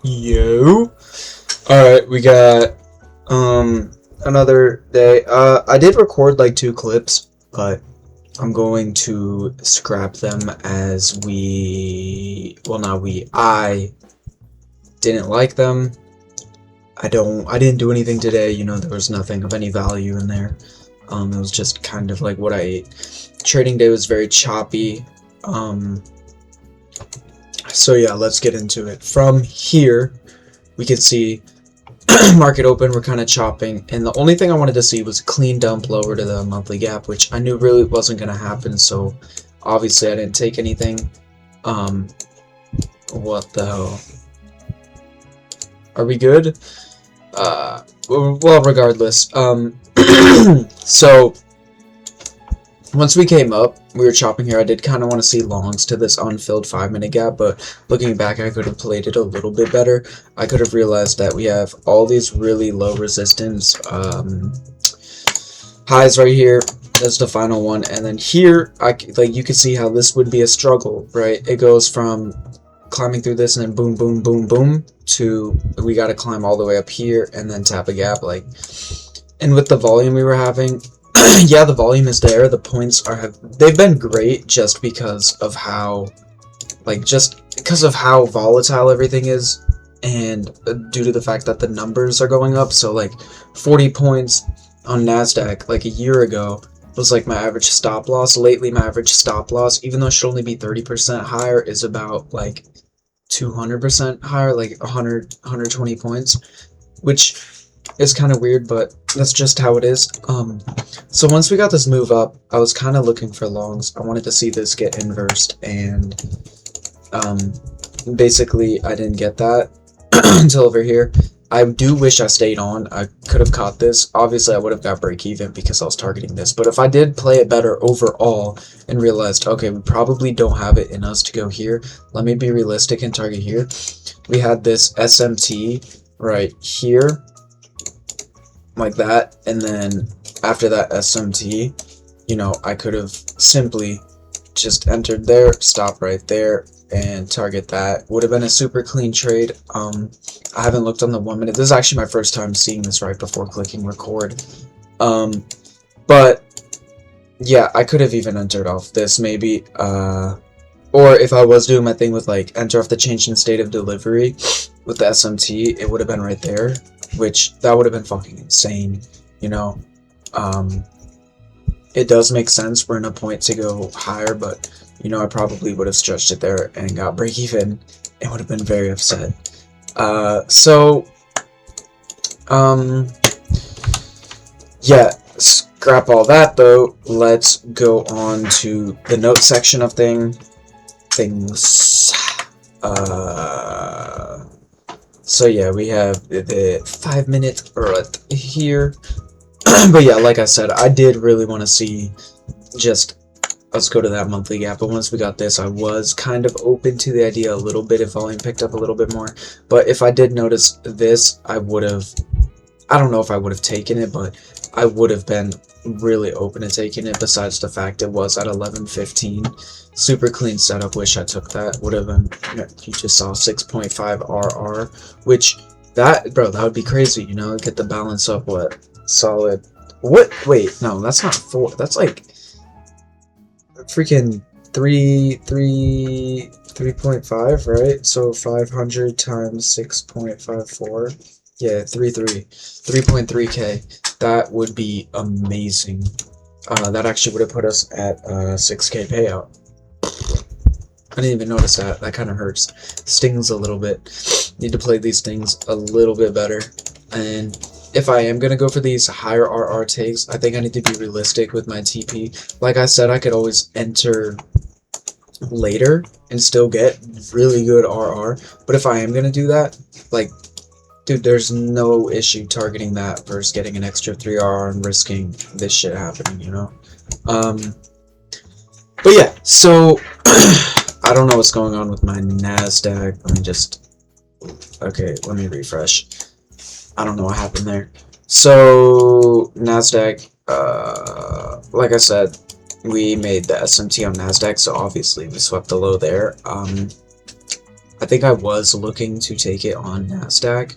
Yo. Alright, we got another day. I did record like 2 clips, but I'm going to scrap them as I didn't like them. I didn't do anything today, there was nothing of any value in there. It was just kind of like what I ate. Trading day was very choppy. So yeah, let's get into it. From here, we can see market open, we're kind of chopping, and the only thing I wanted to see was a clean dump lower to the monthly gap, which I knew really wasn't going to happen, so obviously I didn't take anything. What the hell? Are we good? Well, regardless, so once we came up, we were chopping here. I did kind of want to see longs to this unfilled 5-minute gap, but looking back, I could have played it a little bit better. I could have realized that we have all these really low resistance highs right here. That's the final one, and then here, you can see how this would be a struggle, right? It goes from climbing through this and then boom, boom, boom, boom to we got to climb all the way up here and then tap a gap, and with the volume we were having. Yeah, the volume is there. The points they've been great just because of how volatile everything is, and due to the fact that the numbers are going up. So 40 points on NASDAQ like a year ago was like my average stop loss. Lately, my average stop loss, even though it should only be 30% higher, is about 200% higher, 120 points, which is kind of weird, but that's just how it is. So once we got this move up, I was kind of looking for longs. I wanted to see this get inversed, and basically I didn't get that until over here. I do wish I stayed on. I could have caught this. Obviously I would have got break even because I was targeting this, but if I did play it better overall and realized, okay, we probably don't have it in us to go here, let me be realistic and target here. We had this SMT right here, like that, and then after that SMT, I could have simply just entered there, stop right there, and target that. Would have been a super clean trade. I haven't looked on the 1 minute. This is actually my first time seeing this right before clicking record. But yeah, I could have even entered off this maybe, or if I was doing my thing with enter off the change in state of delivery with the SMT, it would have been right there, which that would have been fucking insane, It does make sense. We're in a point to go higher, but I probably would have stretched it there and got break even. It would have been very upset. Yeah, scrap all that though. Let's go on to the note section of things. So yeah, we have the 5-minute right here. But yeah, like I said, I did really want to see let's go to that monthly gap. But once we got this, I was kind of open to the idea a little bit if volume picked up a little bit more. But if I did notice this, I don't know if I would have taken it, but I would have been really open to taking it, besides the fact it was at 11:15. Super clean setup. Wish I took that. Would have been, you just saw 6.5 RR, which that would be crazy, get the balance up. What solid, wait, no, that's not 4, that's freaking 3.5, right? So 500 times 6.54, yeah, 3.3k. That would be amazing. That actually would have put us at 6k payout. I didn't even notice that. That kind of hurts. Stings a little bit. Need to play these things a little bit better. And if I am going to go for these higher RR takes, I think I need to be realistic with my TP. Like I said, I could always enter later and still get really good RR. But if I am going to do that, dude, there's no issue targeting that versus getting an extra 3 RR and risking this shit happening, But yeah, so I don't know what's going on with my NASDAQ. Let me refresh. I don't know what happened there. So NASDAQ, like I said, we made the SMT on NASDAQ, so obviously we swept the low there. I think I was looking to take it on NASDAQ.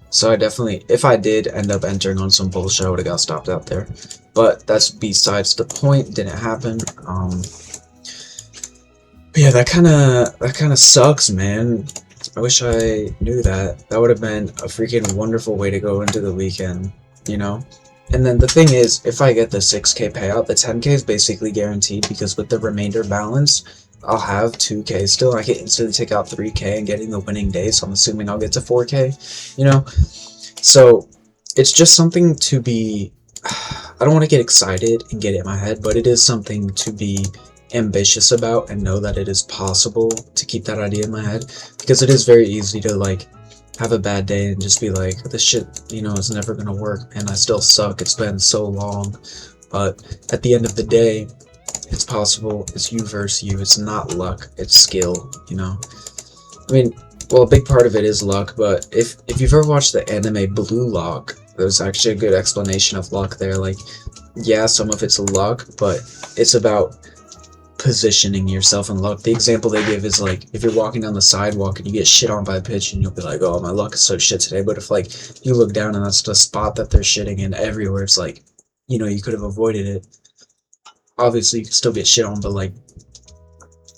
So I definitely, if I did end up entering on some bullshit, I would have got stopped out there. But that's besides the point. Didn't happen. But yeah, that kind of sucks, man. I wish I knew that. That would have been a freaking wonderful way to go into the weekend, you know? And then the thing is, if I get the 6K payout, the 10K is basically guaranteed because with the remainder balance, I'll have 2K still. I can instantly take out 3K and getting the winning day, so I'm assuming I'll get to 4K, you know? So it's just something to be, I don't want to get excited and get it in my head, but it is something to be ambitious about and know that it is possible to keep that idea in my head, because it is very easy to like have a bad day and just be like, this shit, you know, is never gonna work, and I still suck, it's been so long. But at the end of the day, it's possible. It's you versus you. It's not luck, it's skill, you know? I mean, well, a big part of it is luck, but if you've ever watched the anime Blue Lock, there's actually a good explanation of luck there. Like, yeah, some of it's luck, but it's about positioning yourself in luck. The example they give is like, if you're walking down the sidewalk and you get shit on by a pitch, and you'll be like, oh, my luck is so shit today. But if like you look down and that's the spot that they're shitting in everywhere, it's like, you know, you could have avoided it. Obviously you can still get shit on, but like,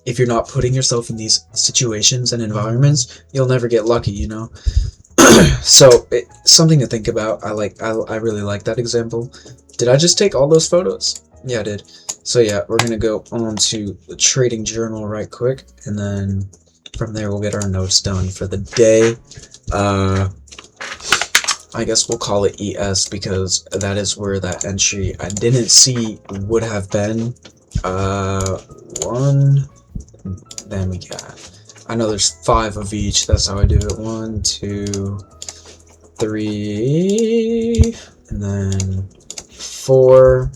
if you're not putting yourself in these situations and environments, you'll never get lucky, you know? So it's something to think about. I really like that example. Did I just take all those photos? Yeah, I did. So yeah, we're gonna go on to the trading journal right quick, and then from there we'll get our notes done for the day. I guess we'll call it ES because that is where that entry I didn't see would have been. One. Then we got, I know there's 5 of each. That's how I do it. 1, 2, 3, and then 4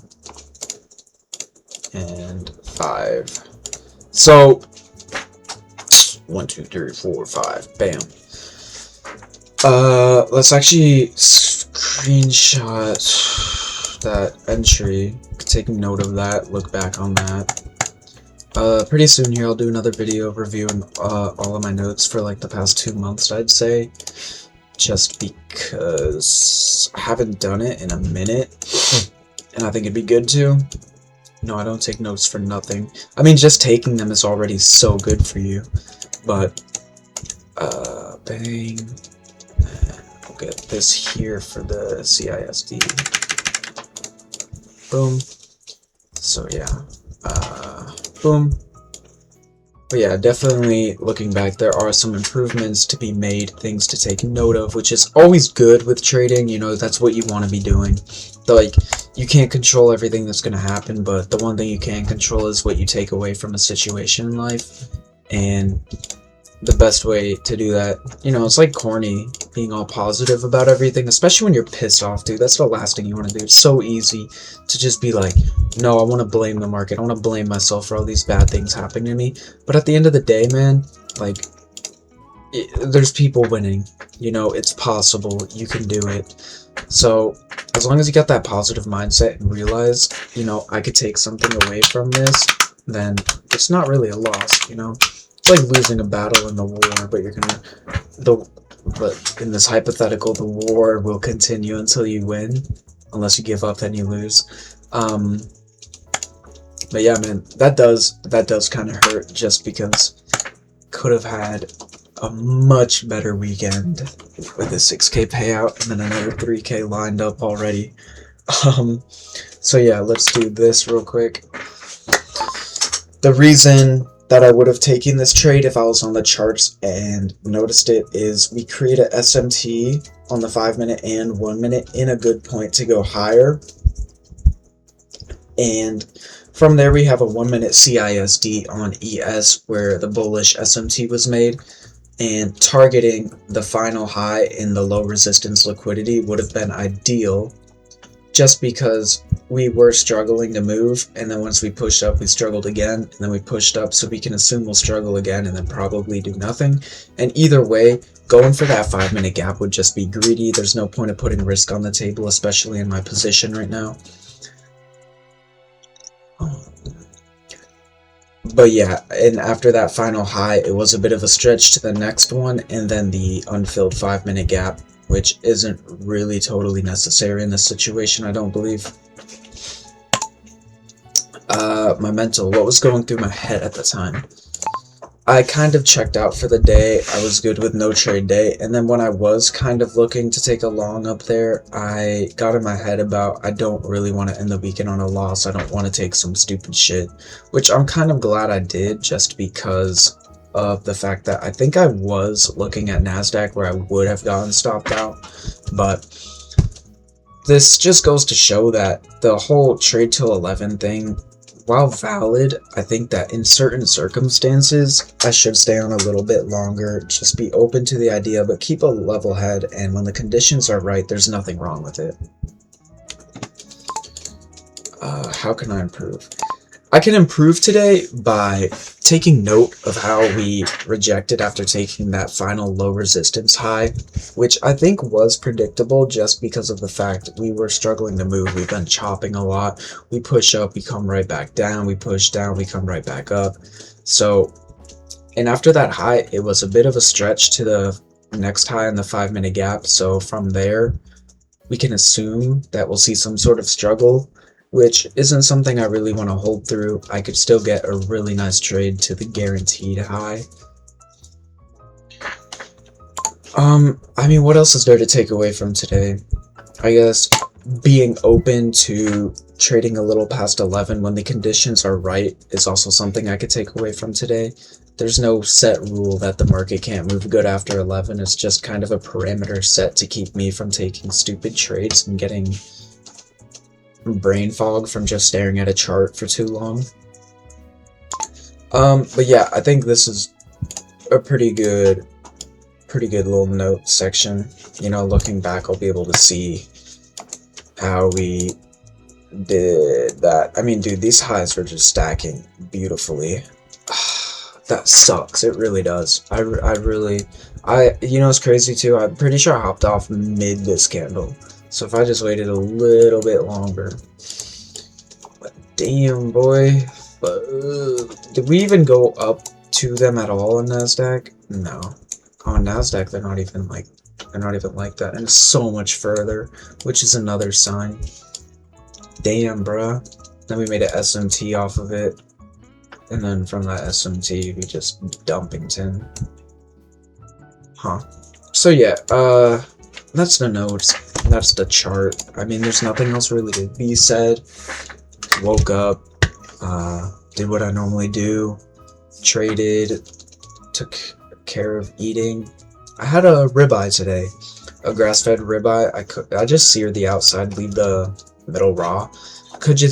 and 5. So 1, 2, 3, 4, 5. Bam. Let's actually screenshot that entry. Take note of that. Look back on that. Pretty soon here I'll do another video reviewing all of my notes for like the past 2 months, I'd say, just because I haven't done it in a minute, and I think it'd be good to. No, I don't take notes for nothing. I mean, just taking them is already so good for you, but, bang, I'll get this here for the CISD, boom, so yeah, boom. But yeah, definitely looking back, there are some improvements to be made, things to take note of, which is always good with trading. You know, that's what you want to be doing. Like, you can't control everything that's going to happen, but the one thing you can control is what you take away from a situation in life. And the best way to do that, you know, it's like corny, being all positive about everything, especially when you're pissed off, dude. That's the last thing you want to do. It's so easy to just be like, no, I want to blame the market, I want to blame myself for all these bad things happening to me. But at the end of the day, man, like, there's people winning, you know, it's possible, you can do it. So as long as you got that positive mindset and realize, you know, I could take something away from this, then it's not really a loss, you know. It's like losing a battle in the war, but you're gonna, but in this hypothetical, the war will continue until you win. Unless you give up, then you lose. But yeah, man, that does kind of hurt, just because could have had a much better weekend with a 6K payout and then another 3K lined up already. So yeah, let's do this real quick. The reason that I would have taken this trade if I was on the charts and noticed it is we create a SMT on the 5-minute and 1-minute in a good point to go higher, and from there we have a 1-minute CISD on ES where the bullish SMT was made, and targeting the final high in the low resistance liquidity would have been ideal, just because we were struggling to move, and then once we pushed up we struggled again, and then we pushed up, so we can assume we'll struggle again and then probably do nothing. And either way, going for that 5-minute gap would just be greedy. There's no point of putting risk on the table, especially in my position right now. But yeah, and after that final high, it was a bit of a stretch to the next one, and then the unfilled 5 minute gap, which isn't really totally necessary in this situation, I don't believe. My mental, what was going through my head at the time? I kind of checked out for the day. I was good with no trade day, and then when I was kind of looking to take a long up there, I got in my head about I don't really want to end the weekend on a loss. I don't want to take some stupid shit, which I'm kind of glad I did, just because of the fact that I think I was looking at NASDAQ where I would have gotten stopped out, but this just goes to show that the whole trade till 11 thing, while valid, I think that in certain circumstances, I should stay on a little bit longer, just be open to the idea, but keep a level head, and when the conditions are right, there's nothing wrong with it. How can I improve? I can improve today by taking note of how we rejected after taking that final low resistance high, which I think was predictable just because of the fact we were struggling to move. We've been chopping a lot. We push up, we come right back down. We push down, we come right back up. So, and after that high, it was a bit of a stretch to the next high in the 5 minute gap. So from there, we can assume that we'll see some sort of struggle, which isn't something I really want to hold through. I could still get a really nice trade to the guaranteed high. I mean, what else is there to take away from today? I guess being open to trading a little past 11 when the conditions are right is also something I could take away from today. There's no set rule that the market can't move good after 11. It's just kind of a parameter set to keep me from taking stupid trades and getting brain fog from just staring at a chart for too long. But yeah, I think this is a pretty good little note section. You know, looking back, I'll be able to see how we did that. I mean, dude, these highs were just stacking beautifully. That sucks. It really does. You know, it's crazy too. I'm pretty sure I hopped off mid this candle. So if I just waited a little bit longer. But damn, boy. Did we even go up to them at all on NASDAQ? No. On NASDAQ, they're not even like that. And it's so much further, which is another sign. Damn, bruh. Then we made an SMT off of it. And then from that SMT, we just dumpington. Huh. So yeah, that's the notes. That's the chart. I mean, there's nothing else really to be said. Woke up, did what I normally do, traded, took care of eating. I had a ribeye today, a grass-fed ribeye. I just seared the outside, leave the middle raw.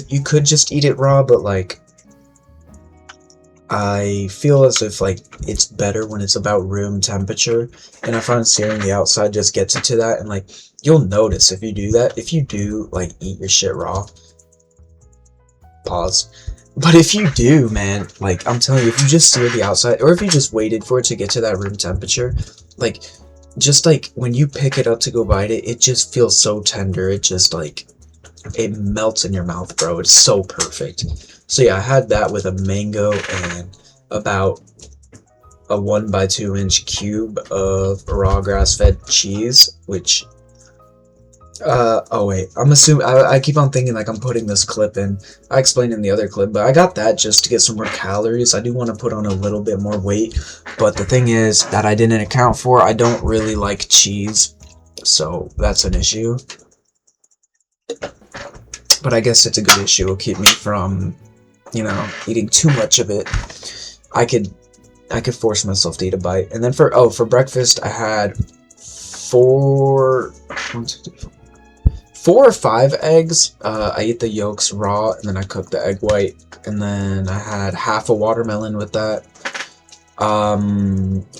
You could just eat it raw, but like, I feel as if like it's better when it's about room temperature, and I find searing the outside just gets it to that. And like, you'll notice if you do that, if you do like eat your shit raw, pause, but if you do, man, like I'm telling you, if you just sear the outside, or if you just waited for it to get to that room temperature, like just like when you pick it up to go bite it, it just feels so tender. It just like, it melts in your mouth, bro. It's so perfect. So yeah, I had that with a mango and about a 1x2 inch cube of raw grass-fed cheese, which oh wait, I'm assuming, I keep on thinking like I'm putting this clip in. I explained in the other clip, but I got that just to get some more calories. I do want to put on a little bit more weight, but the thing is that I didn't account for, I don't really like cheese, so that's an issue. But I guess it's a good issue. It'll keep me from, you know, eating too much of it. I could force myself to eat a bite. And then for breakfast, I had 4 or 5 eggs. I ate the yolks raw, and then I cooked the egg white, and then I had half a watermelon with that.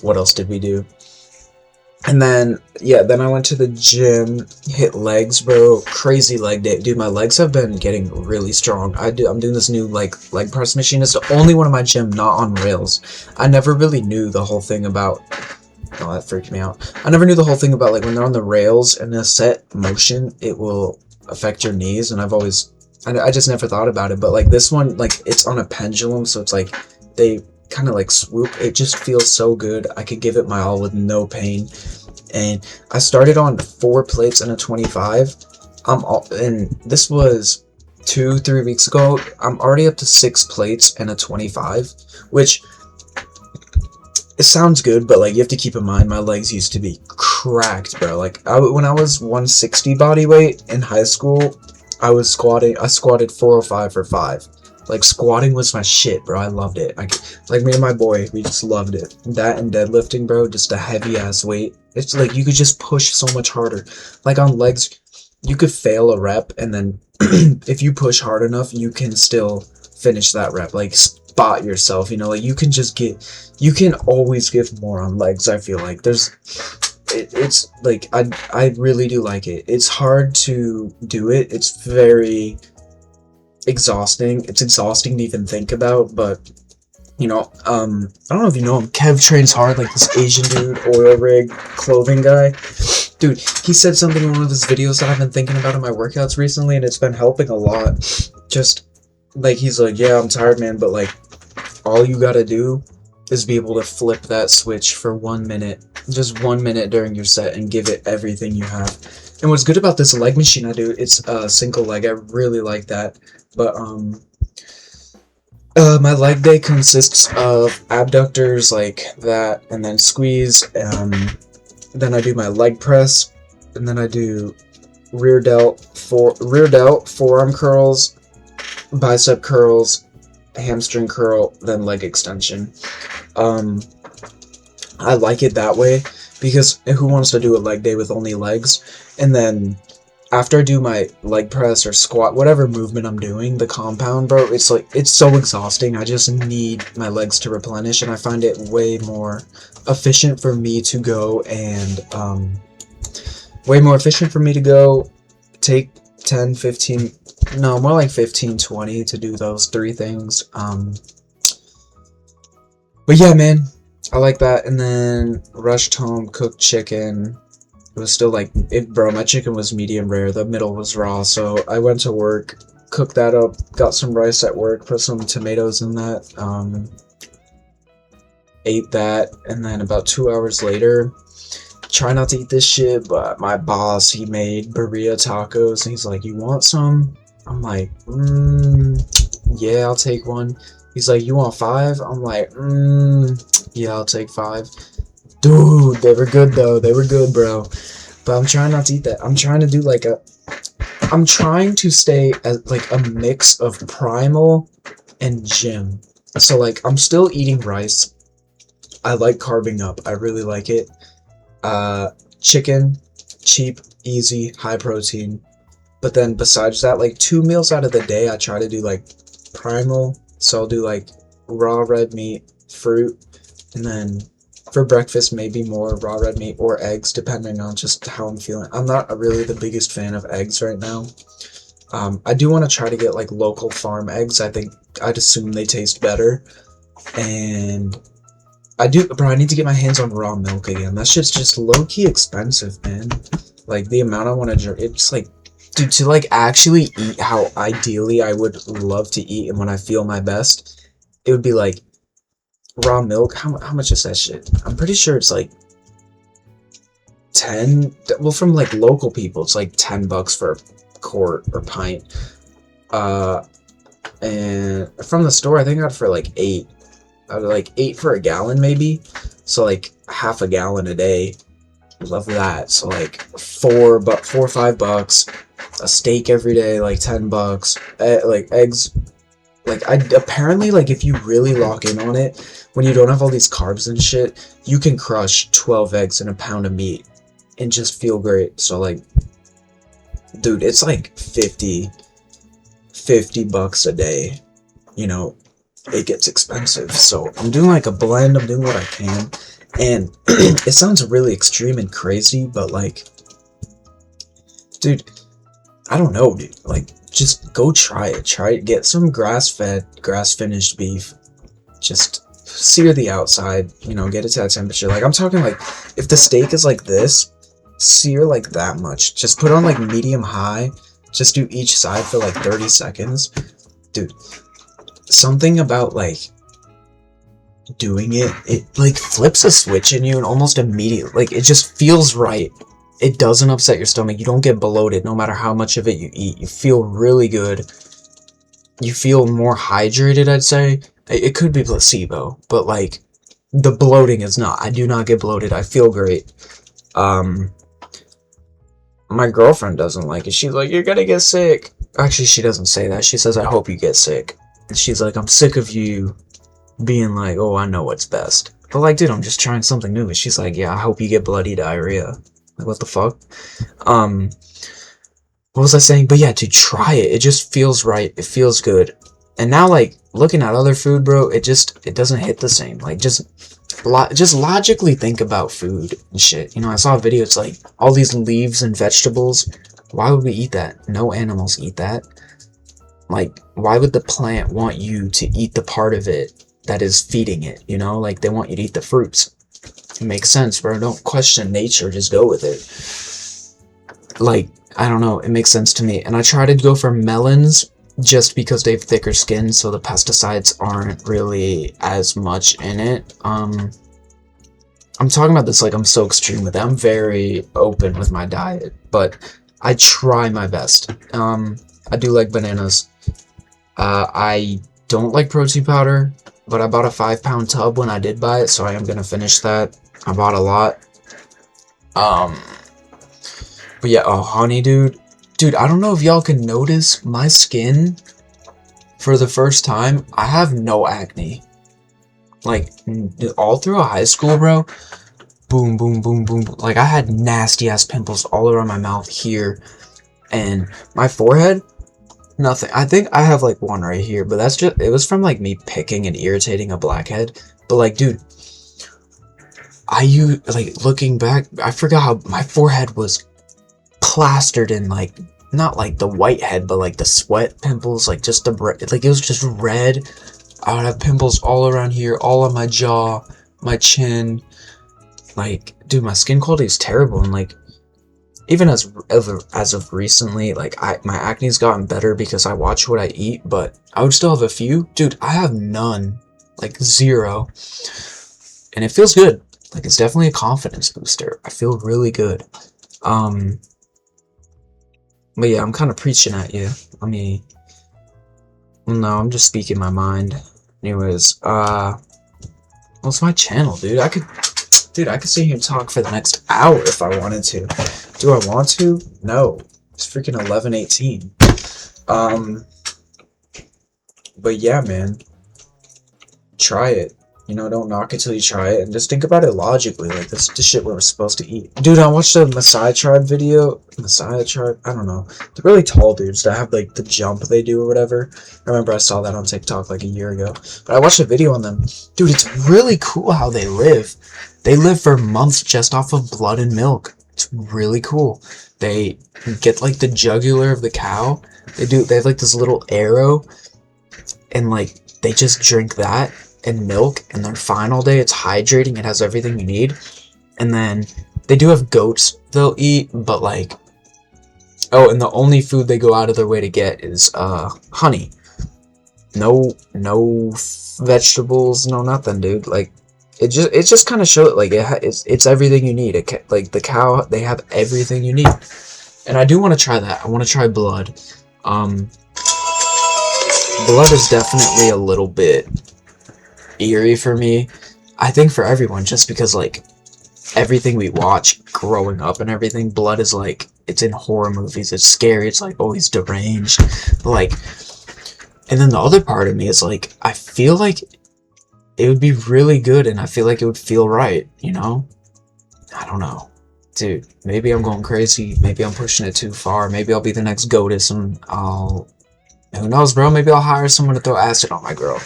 What else did we do? And then, yeah, then I went to the gym, hit legs, bro. Crazy leg day. Dude, my legs have been getting really strong. I'm doing this new, leg press machine. It's the only one in my gym not on rails. I never really knew the whole thing about... Oh, that freaked me out. I never knew the whole thing about, like, when they're on the rails in a set motion, it will affect your knees. And I just never thought about it. But, like, this one, like, it's on a pendulum, so it's, like, they kind of like swoop. It just feels so good. I could give it my all with no pain. And I started on 4 plates and a 25. And this was 2-3 weeks ago. I'm already up to 6 plates and a 25, which it sounds good, but like you have to keep in mind my legs used to be cracked, bro. Like when I was 160 body weight in high school, I squatted 405 for 5. Like squatting was my shit, bro. I loved it. Like me and my boy, we just loved it. That and deadlifting, bro, just a heavy ass weight. It's like you could just push so much harder. Like on legs, you could fail a rep, and then if you push hard enough, you can still finish that rep. Like spot yourself, you know, like you can always give more on legs. I feel like it's like I really do like it. It's hard to do it. It's very exhausting. It's exhausting to even think about, but you know, I don't know if you know him. Kev trains hard, like this Asian dude, oil rig, clothing guy. Dude, he said something in one of his videos that I've been thinking about in my workouts recently, and it's been helping a lot. Just like he's like, yeah, I'm tired, man, but like all you gotta do is be able to flip that switch for 1 minute, just 1 minute during your set, and give it everything you have. And what's good about this leg machine I do, it's a single leg. I really like that. But my leg day consists of abductors like that, and then squeeze. Then I do my leg press, and then I do rear delt, forearm curls, bicep curls, hamstring curl, then leg extension. I like it that way because who wants to do a leg day with only legs? And then after I do my leg press or squat, whatever movement I'm doing, the compound, bro, it's so exhausting. I just need my legs to replenish, and I find it way more efficient for me to go and take 10, 15, no, more like 15, 20 to do those 3 things. But yeah, man, I like that. And then rushed home, cooked chicken. It was still like bro, my chicken was medium rare, the middle was raw, so I went to work, cooked that up, got some rice at work, put some tomatoes in that, ate that, and then about 2 hours later, try not to eat this shit, but my boss, he made burrito tacos, and he's like, you want some? I'm like, yeah, I'll take one. He's like, you want 5? I'm like, yeah, I'll take 5. Dude, they were good though. They were good, bro. But I'm trying not to eat that. I'm trying to do I'm trying to stay at like a mix of primal and gym. So like I'm still eating rice. I like carbing up. I really like it. Chicken, cheap, easy, high protein. But then besides that, like 2 meals out of the day, I try to do like primal. So I'll do like raw red meat, fruit, and then for breakfast, maybe more raw red meat or eggs, depending on just how I'm feeling. I'm not really the biggest fan of eggs right now. I do want to try to get like local farm eggs. I'd assume they taste better. And I need to get my hands on raw milk again. That shit's just low-key expensive, man. Like the amount I want to drink, it's like, dude, to like actually eat how ideally I would love to eat and when I feel my best, it would be like raw milk. How much is that shit? I'm pretty sure it's like 10. Well, from like local people, it's like $10 for a quart or pint. And from the store, I think I got it for like 8. Like 8 for a gallon, maybe. So like half a gallon a day. Love that. So like $4 or $5. A steak every day, like $10. Like eggs. Like apparently, like if you really lock in on it, when you don't have all these carbs and shit, you can crush 12 eggs and a pound of meat and just feel great. So like, dude, it's like $50 a day. You know, it gets expensive. So I'm doing like a blend. I'm doing what I can, and it sounds really extreme and crazy, but like, dude, I don't know, dude. Like, just go try it. Get some grass-fed, grass-finished beef. Just sear the outside, you know, get it to that temperature. Like, I'm talking like, if the steak is like this, sear like that much. Just put on like medium high. Just do each side for like 30 seconds. Dude, something about like doing it, it like flips a switch in you and almost immediately, like it just feels right. It doesn't upset your stomach. You don't get bloated no matter how much of it you eat. You feel really good. You feel more hydrated, I'd say. It could be placebo, but like the bloating is not. I do not get bloated. I feel great. My girlfriend doesn't like it. She's like, you're gonna get sick. Actually, she doesn't say that. She says, I hope you get sick. And she's like, I'm sick of you being like, oh, I know what's best. But like, dude, I'm just trying something new. And she's like, yeah, I hope you get bloody diarrhea. Like, what the fuck? What was I saying? But yeah, to try it. It just feels right. It feels good. And now, like, looking at other food, bro, it doesn't hit the same. Like, just logically think about food and shit. You know, I saw a video, it's like, all these leaves and vegetables. Why would we eat that? No animals eat that. Like, why would the plant want you to eat the part of it that is feeding it? You know, like, they want you to eat the fruits. It makes sense, bro. Don't question nature, just go with it. Like, I don't know, it makes sense to me. And I try to go for melons just because they have thicker skin, so the pesticides aren't really as much in it. I'm talking about this like I'm so extreme with it. I'm very open with my diet, but I try my best. I do like bananas. I don't like protein powder, but I bought a 5-pound tub when I did buy it, so I am gonna finish that. I bought a lot. But yeah, oh, honey, dude. Dude, I don't know if y'all can notice my skin. For the first time, I have no acne. Like, all through high school, bro. Boom, boom, boom, boom. Like, I had nasty-ass pimples all around my mouth here. And my forehead, nothing. I think I have, like, one right here. But that's just, it was from, like, me picking and irritating a blackhead. But, like, dude, like, looking back, I forgot how my forehead was plastered in, like, not like the whitehead, but like the sweat pimples, like just the like it was just red. I would have pimples all around here, all on my jaw, my chin. Like, dude, my skin quality is terrible, and like even as of recently, like my acne's gotten better because I watch what I eat, but I would still have a few. Dude, I have none, like 0, and it feels good. Like, it's definitely a confidence booster. I feel really good. But yeah, I'm kind of preaching at you. I mean, no, I'm just speaking my mind. Anyways, well, it's my channel, dude. I could sit here and talk for the next hour if I wanted to. Do I want to? No. It's freaking 11:18. But yeah, man. Try it. You know, don't knock it till you try it, and just think about it logically. Like, that's the shit we're supposed to eat. Dude, I watched the Maasai Tribe video. Maasai Tribe? I don't know. The really tall dudes that have, like, the jump they do or whatever. I remember I saw that on TikTok, like, a year ago. But I watched a video on them. Dude, it's really cool how they live. They live for months just off of blood and milk. It's really cool. They get, like, the jugular of the cow. They have, like, this little arrow. And, like, they just drink that and milk, and they're fine all day. It's hydrating, it has everything you need. And then they do have goats they'll eat, but like, oh, and the only food they go out of their way to get is honey. No vegetables, no nothing, dude. Like, it just kind of shows, like, it's everything you need. Like, the cow, they have everything you need. And I do want to try that. I want to try blood. Blood is definitely a little bit eerie for me. I think for everyone, just because, like, everything we watch growing up and everything, blood is like, it's in horror movies, it's scary, it's like, oh, he's deranged. But like, and then the other part of me is like, I feel like it would be really good, and I feel like it would feel right, you know? I don't know. Dude, maybe I'm going crazy, maybe I'm pushing it too far, maybe I'll be the next GOATus, and who knows, bro, maybe I'll hire someone to throw acid on my girl.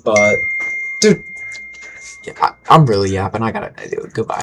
But, dude, yeah, I'm really yapping. I gotta do it. Goodbye.